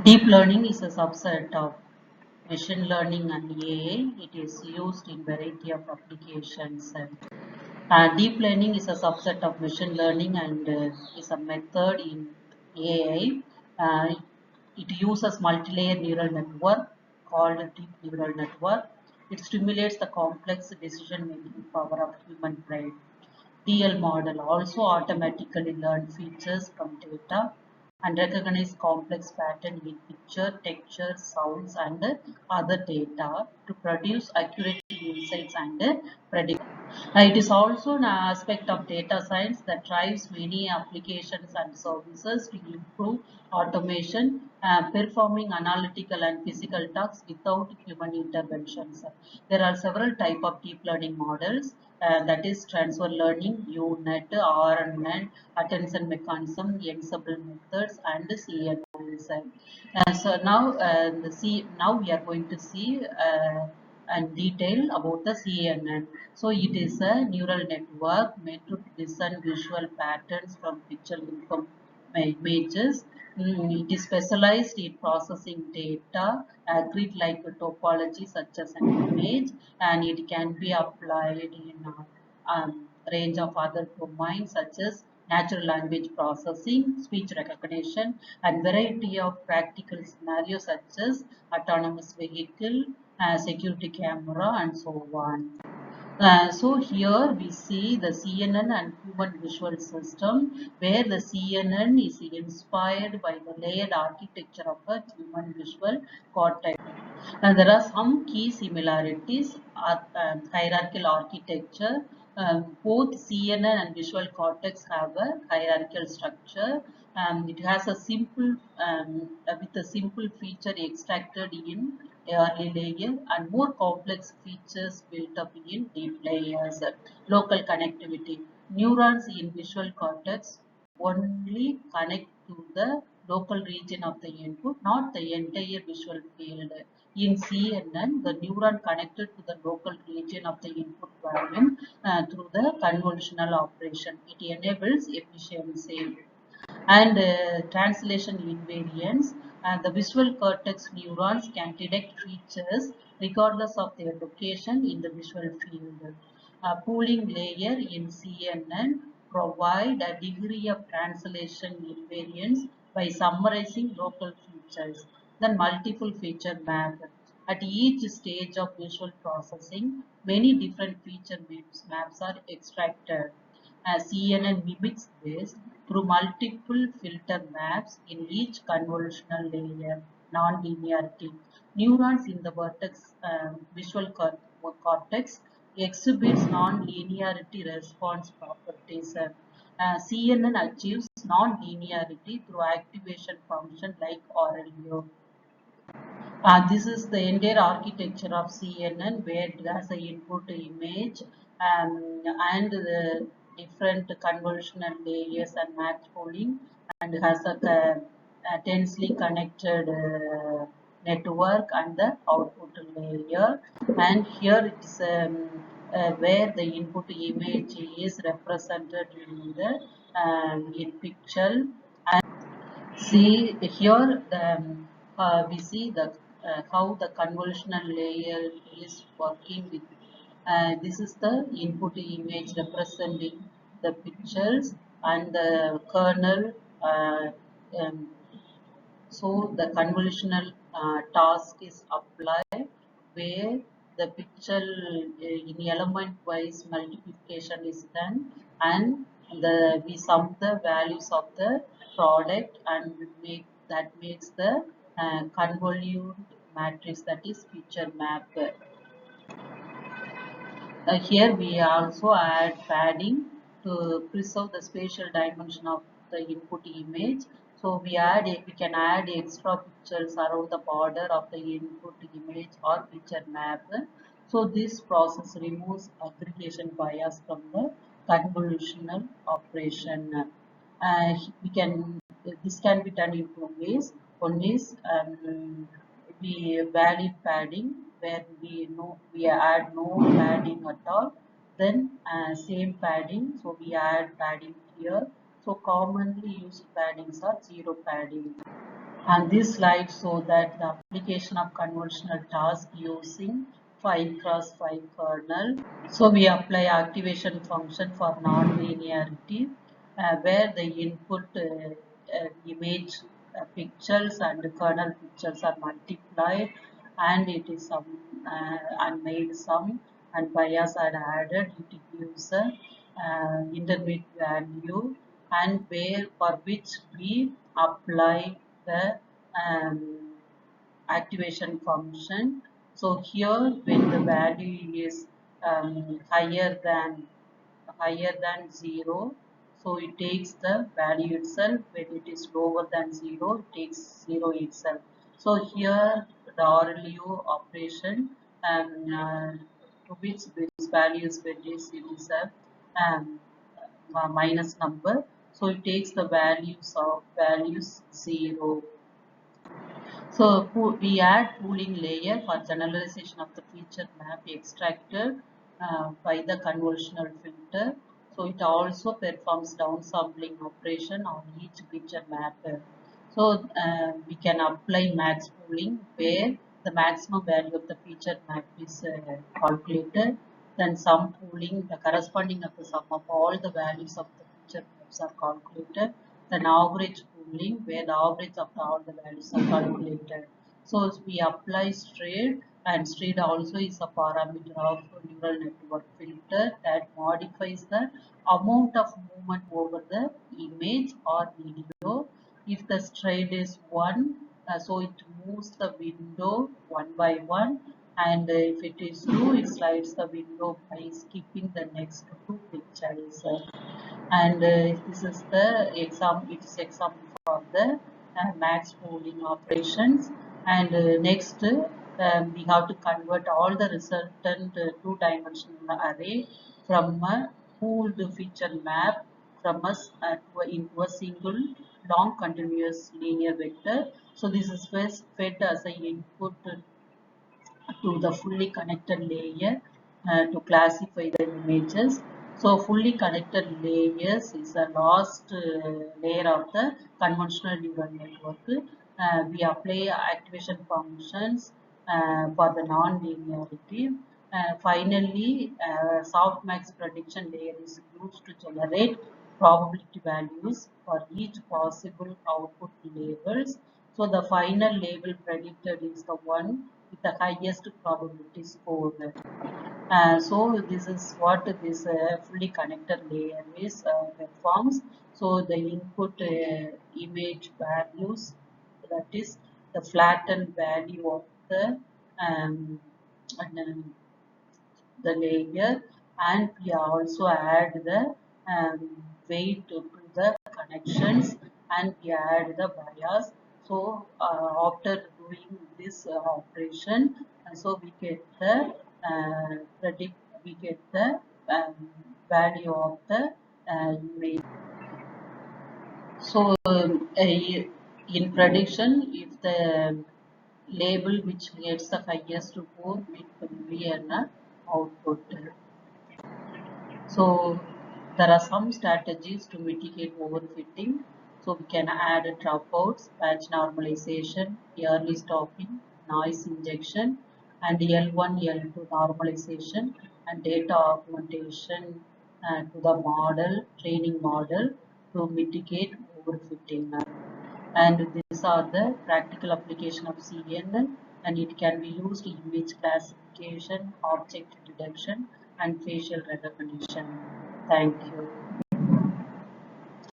Deep learning is a subset of machine learning and AI. It is used in variety of applications. Deep learning is a subset of machine learning and is a method in AI. It uses multi-layer neural network called deep neural network. It stimulates the complex decision-making power of human brain. DL model also automatically learn features from data and recognize complex pattern in picture, texture, sounds, and other data to produce accurate insights and predict. It is also an aspect of data science that drives many applications and services to improve automation, performing analytical and physical tasks without human interventions. There are several types of deep learning models, that is transfer learning, UNet, RNN, attention mechanism, ensemble methods, and CNNs. Now we are going to see and detail about the CNN. So it is a neural network made to discern visual patterns from picture images. It is specialized in processing data, grid like topology such as an image, and it can be applied in range of other domains such as natural language processing, speech recognition, and variety of practical scenarios such as autonomous vehicle, security camera, and so on. So here we see the CNN and human visual system, where the CNN is inspired by the layered architecture of a human visual cortex. There are some key similarities. Hierarchical architecture. Both CNN and visual cortex have a hierarchical structure. It has a simple with a simple feature extracted in early layer and more complex features built up in deep layers. Local connectivity. Neurons in visual cortex only connect to the local region of the input, not the entire visual field. In CNN, the neuron connected to the local region of the input volume through the convolutional operation. It enables efficiency and translation invariance. The visual cortex neurons can detect features regardless of their location in the visual field. A pooling layer in CNN provide a degree of translation invariance by summarizing local features. Then multiple feature map. At each stage of visual processing, many different feature maps are extracted. CNN mimics this through multiple filter maps in each convolutional layer, non-linearity. Neurons in the vertex visual cortex exhibits non-linearity response properties. CNN achieves non-linearity through activation function like RLU. This is the entire architecture of CNN where it has an input image and the different convolutional layers and match pooling and has a densely connected network and the output layer. And here it is where the input image is represented in the in pixel. See here, we see the how the convolutional layer is working with. This is the input image representing the pixels and the kernel. Um, so the convolutional task is applied where the pixel in element wise multiplication is done and we sum the values of the product and make that makes the convolute matrix, that is picture map. Here we also add padding to preserve the spatial dimension of the input image. So we can add extra pictures around the border of the input image or picture map. So this process removes aggregation bias from the convolutional operation. We can This can be done in two ways. One is we valid padding where we add no padding at all. Then same padding, so we add padding here. So commonly used paddings are zero padding. And this slide shows that the application of convolutional task using 5 cross 5 kernel. So we apply activation function for non-linearity where the input image pixels and the kernel pixels are multiplied, and it is and made sum and bias are added. It gives a intermediate value, and where for which we apply the um, activation function. So here when the value is higher than 0, so it takes the value itself. When it is lower than 0, it takes 0 itself. So here the RLU operation, to which this value is reduced, it is a um, minus number, so it takes the values 0. So we add pooling layer for generalization of the feature map extracted by the convolutional filter. So it also performs downsampling operation on each feature map. So we can apply max pooling where the maximum value of the feature map is calculated. Then sum pooling, the corresponding of the sum of all the values of the feature maps are calculated. Then average pooling where the average of all the values are calculated. So we apply straight, and straight also is a parameter of neural network filter that modifies the amount of movement over the image or video. If the straight is 1, so it moves the window one by one, and if it is 2, it slides the window by skipping the next 2 pictures. And this is the example. It is example for the max pooling operations. And next we have to convert all the resultant two-dimensional array from a pooled feature map from us into a single long continuous linear vector. So this is first fed as an input to the fully connected layer to classify the images. So fully connected layers is the last layer of the convolutional neural network. We apply activation functions for the non-linearity. Finally, softmax prediction layer is used to generate probability values for each possible output labels. So the final label predicted is the one with the highest probability score. So this is what this fully connected layer is performs. So the input image values, that is the flattened value of the um, and, the layer, and we also add the weight to the connections, and we add the bias. So after doing this operation, so we get the predict we get the value of the image. So in prediction, if the label which gets the highest score, it will be an output. So there are some strategies to mitigate overfitting. So we can add dropouts, patch normalization, early stopping, noise injection, and L1, L2 normalization, and data augmentation to the model, training model, to mitigate overfitting. And these are the practical application of CNN, and it can be used in image classification, object detection, and facial recognition. Thank you.